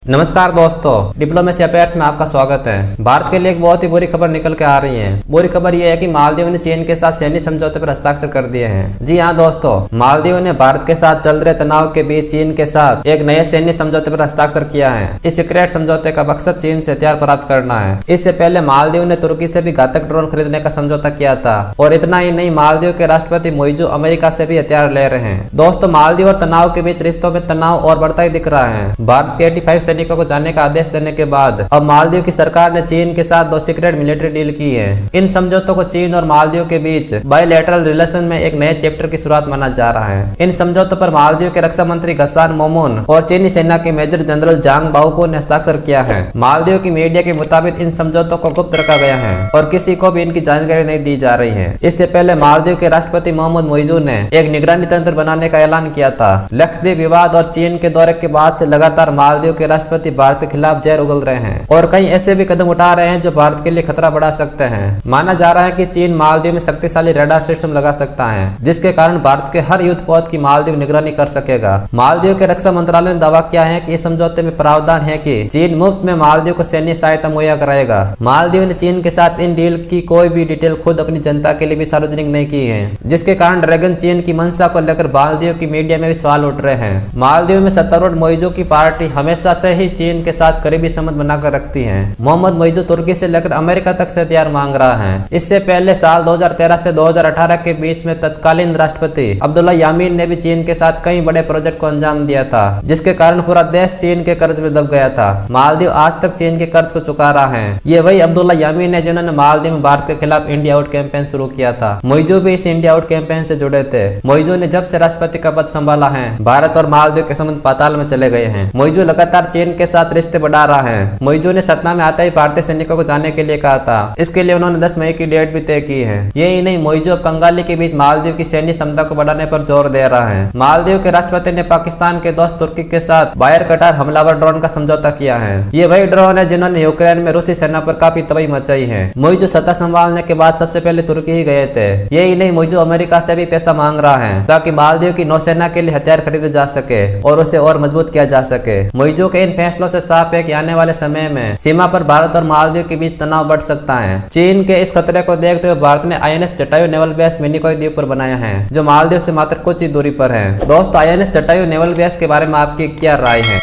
नमस्कार दोस्तों, diplomacy affairs में आपका स्वागत है। भारत के लिए एक बहुत ही बुरी खबर निकल के आ रही है। बुरी खबर यह है कि मालदीव ने चीन के साथ सैन्य समझौते पर हस्ताक्षर कर दिए हैं। जी हाँ दोस्तों, मालदीव ने भारत के साथ चल रहे तनाव के बीच चीन के साथ एक नए सैन्य समझौते पर हस्ताक्षर किया है। इस सीक्रेट समझौते का मकसद चीन से हथियार प्राप्त करना है। इससे पहले मालदीव ने तुर्की से भी घातक ड्रोन खरीदने का समझौता किया था और इतना ही नहीं, मालदीव के राष्ट्रपति मोइजू अमेरिका से भी हथियार ले रहे हैं। दोस्तों, मालदीव और तनाव के बीच रिश्तों में तनाव और बढ़ता ही दिख रहा है। भारत के 85 सैनिकों को जाने का आदेश देने के बाद अब मालदीव की सरकार ने चीन के साथ 2 सीक्रेट मिलिट्री डील की है। इन समझौतों को चीन और मालदीव के बीच बायलैटरल रिलेशन में एक नए चैप्टर की शुरुआत माना जा रहा है। इन समझौतों पर मालदीव के रक्षा मंत्री गसान मोमोन और चीनी सेना के मेजर जनरल जांग बाओको ने हस्ताक्षर किया है। मालदीव की मीडिया के मुताबिक इन समझौतों को गुप्त रखा गया है और किसी को भी इनकी जानकारी नहीं दी जा रही है। इससे पहले मालदीव के राष्ट्रपति मोहम्मद मोइजू ने एक निगरानी तंत्र बनाने का ऐलान किया था। लक्षद्वीप विवाद और चीन के दौरे के बाद से लगातार मालदीव के राष्ट्रपति भारत के खिलाफ जहर उगल रहे हैं और कई ऐसे भी कदम उठा रहे हैं जो भारत के लिए खतरा बढ़ा सकते हैं। माना जा रहा है कि चीन मालदीव में शक्तिशाली रडार सिस्टम लगा सकता है, जिसके कारण भारत के हर युद्ध पोत की मालदीव निगरानी कर सकेगा। मालदीव के रक्षा मंत्रालय ने दावा किया है कि इस समझौते में प्रावधान है कि चीन मुफ्त में मालदीव को सैन्य सहायता मुहैया कराएगा। मालदीव ने चीन के साथ इन डील की कोई भी डिटेल खुद अपनी जनता के लिए भी सार्वजनिक नहीं की है, जिसके कारण ड्रैगन चीन की मंशा को लेकर मालदीव की मीडिया में भी सवाल उठ रहे हैं। मालदीव में सत्तारूढ़ मोइजू की पार्टी हमेशा से ही चीन के साथ करीबी संबंध बनाकर रखती है। मोहम्मद मोइजू तुर्की से लेकर अमेरिका तक से हथियार मांग रहा है। इससे पहले साल 2013 से 2018 के बीच में तत्कालीन राष्ट्रपति अब्दुल्ला यामीन ने भी चीन के साथ कई बड़े प्रोजेक्ट को अंजाम दिया था, जिसके कारण पूरा देश चीन के कर्ज में दब गया था। मालदीव आज तक चीन के कर्ज को चुका रहा है। ये वही अब्दुल्ला यामीन है जिन्होंने मालदीव में भारत के खिलाफ इंडिया आउट कैंपेन शुरू किया था। मोइजू भी इस इंडिया आउट कैंपेन से जुड़े थे। मोइजू ने जब से राष्ट्रपति का पद संभाला है, भारत और मालदीव के संबंध पाताल में चले गए हैं। मोइजू लगातार चीन के साथ रिश्ते बढ़ा रहा है। मोइजू ने सतना में आते ही भारतीय सैनिकों को जाने के लिए कहा था। इसके लिए उन्होंने 10 मई की डेट भी तय की है। यही नहीं, मोइजू अब कंगाली के बीच मालदीव की सैन्य क्षमता को बढ़ाने पर जोर दे रहा है। मालदीव के राष्ट्रपति ने पाकिस्तान के दोस्त तुर्की के साथ वायर कटार हमलावर ड्रोन का समझौता किया है। ये वही ड्रोन है जिन्होंने यूक्रेन में रूसी सेना पर काफी तबाही मचाई है। मोइजू सत्ता संभालने के बाद सबसे पहले तुर्की ही गए थे। यही नहीं, मोइजू अमेरिका से भी पैसा मांग रहा है ताकि मालदीव की नौसेना के लिए हथियार खरीदे जा सके और उसे और मजबूत किया जा सके। मोइजू के इन फैसलों से साफ है कि आने वाले समय में सीमा पर भारत और मालदीव के बीच तनाव बढ़ सकता है। चीन के इस खतरे को देखते हुए भारत ने INS Jatayu naval base Minicoy द्वीप पर बनाया है, जो मालदीव से मात्र कुछ ही दूरी पर है। दोस्तों, INS जटायु नेवल बेस के बारे में आपकी क्या राय है?